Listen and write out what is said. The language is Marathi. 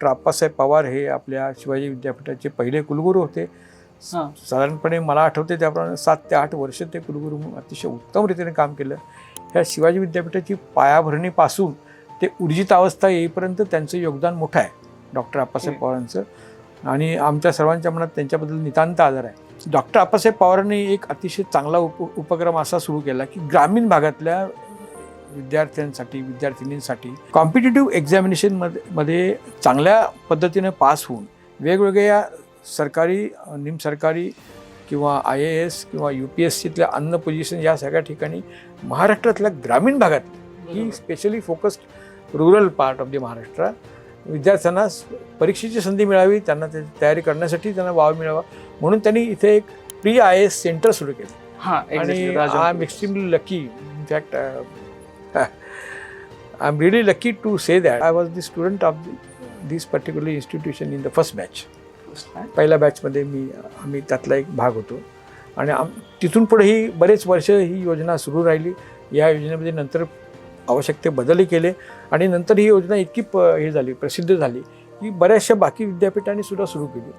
डॉक्टर अप्पासाहेब पवार हे आपल्या शिवाजी विद्यापीठाचे पहिले कुलगुरू होते. साधारणपणे मला आठवते त्याप्रमाणे 7 ते 8 वर्ष ते कुलगुरू म्हणून अतिशय उत्तम रीतीने काम केलं. ह्या शिवाजी विद्यापीठाची पायाभरणीपासून ते ऊर्जित अवस्था येईपर्यंत त्यांचं योगदान मोठं आहे डॉक्टर अप्पासाहेब पवारांचं. आणि आमच्या सर्वांच्या मनात त्यांच्याबद्दल नितांत आदर आहे. डॉक्टर अप्पासाहेब पवारांनी एक अतिशय चांगला उपक्रम असा सुरू केला की ग्रामीण भागातल्या विद्यार्थ्यांसाठी विद्यार्थिनींसाठी कॉम्पिटिटिव्ह एक्झामिनेशनमध्ये चांगल्या पद्धतीनं पास होऊन वेगवेगळ्या सरकारी निमसरकारी किंवा IAS किंवा UPSCतल्या अन्न पोझिशन या सगळ्या ठिकाणी महाराष्ट्रातल्या ग्रामीण भागात ही specially focused rural part of the Maharashtra विद्यार्थ्यांना परीक्षेची संधी मिळावी, त्यांना त्याची तयारी करण्यासाठी त्यांना वाव मिळावा म्हणून त्यांनी इथे एक प्री IAS सेंटर सुरू केलं. आणि I am extremely lucky, in fact I am really lucky to say that I was the student of this particular institution in the first batch. पहिल्या बॅचमध्ये आम्ही त्यातला एक भाग होतो. आणि तिथून पुढे ही बरेच वर्ष ही योजना सुरू राहिली. या योजनेमध्ये नंतर आवश्यक ते बदलही केले आणि नंतर ही योजना इतकी हे झाली प्रसिद्ध झाली की बऱ्याचशा बाकी विद्यापीठांनी सुद्धा सुरू केली.